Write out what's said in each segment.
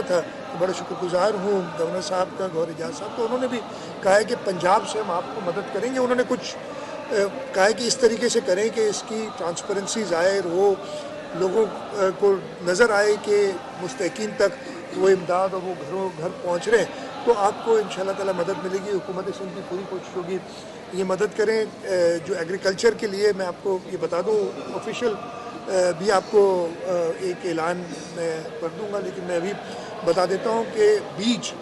بیٹھا تھا بڑا شکر گزار ہوں گورنر صاحب کا، گور اعجاز صاحب کا. انہوں نے بھی کہا ہے کہ پنجاب سے ہم آپ کو مدد کریں گے. انہوں نے کچھ کہا ہے کہ اس طریقے سے کریں کہ اس کی ٹرانسپیرنسی ظاہر ہو، لوگوں کو نظر آئے کہ مستحقین تک وہ امداد اور وہ گھر پہنچ رہے ہیں. تو آپ کو انشاءاللہ تعالی مدد ملے گی. حکومت سندھ کی پوری کوشش ہوگی یہ مدد کریں. جو ایگریکلچر کے لیے میں آپ کو یہ بتا دوں آفیشیل بھی آپ کو ایک اعلان میں کر دوں گا، لیکن میں ابھی بتا دیتا ہوں کہ بیج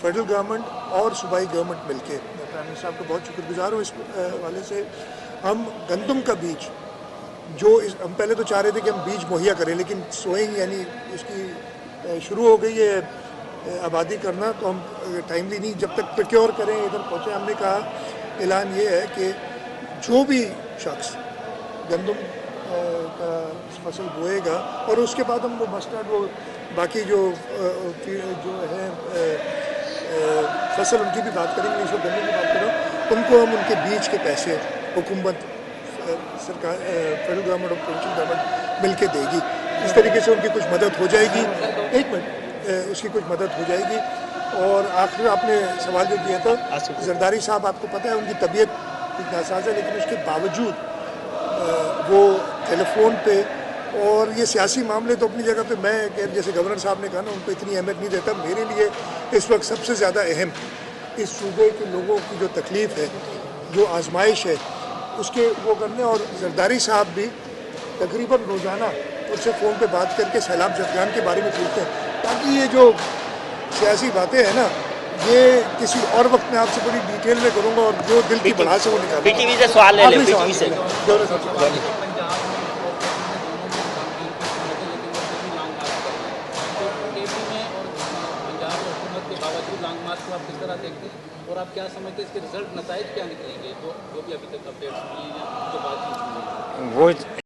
فیڈرل گورنمنٹ اور صوبائی گورنمنٹ مل کے، میں پرائم منسٹر صاحب کا بہت شکر گزار ہوں اس حوالے سے. ہم گندم کا بیج جو ہم پہلے تو چاہ رہے تھے کہ ہم بیج مہیا کریں، لیکن سوئنگ یعنی اس کی شروع ہو گئی ہے آبادی کرنا، تو ہم ٹائملی نہیں جب تک پروکیور کریں ادھر پہنچے. ہم نے کہا اعلان یہ ہے کہ جو بھی شخص گندم کا فصل بوئے گا اور اس کے بعد ہم وہ مسٹرڈ وہ باقی جو ہے فصل ان کی بھی بات کریں گے، اس وقت گندم کی بات کریں، ان کو ہم ان کے بیج کے پیسے حکومت سرکار فیڈرل گورنمنٹ اور پروونشل گورنمنٹ مل کے دے گی. اس طریقے سے ان کی کچھ مدد ہو جائے گی. ایک منٹ، اس کی کچھ مدد ہو جائے گی. اور آخر آپ نے سوال جو کیا تھا زرداری صاحب، آپ کو پتہ ہے ان کی طبیعت کچھ ناساز ہے، لیکن اس کے باوجود وہ ٹیلی فون پہ، اور یہ سیاسی معاملے تو اپنی جگہ پہ میں جیسے گورنر صاحب نے کہا نا ان کو اتنی اہمیت نہیں دیتا. میرے لیے اس وقت سب سے زیادہ اہم اس صوبے کے لوگوں کی جو تکلیف ہے، جو آزمائش ہے، اس کے وہ کرنے. اور زرداری صاحب بھی تقریباً روزانہ ان سے فون پہ بات کر کے سیلاب زدگان کے بارے میں پوچھتے ہیں، تاکہ یہ جو سیاسی باتیں ہیں نا یہ کسی اور وقت میں آپ سے بڑی ڈیٹیل میں کروں گا، اور جو دل کی بڑھا سے وہ نکالوں گا. پی ٹی وی سے سوال لے لیں. پی ٹی وی سے لانگ مارچ کو آپ کس طرح دیکھتے ہیں اور آپ کیا سمجھتے ہیں اس کے رزلٹ نتائج کیا نکلیں گے جو بھی ابھی تک اپڈیٹس ہوئی ہیں جو بات چیت ہوئی ہے؟ وہ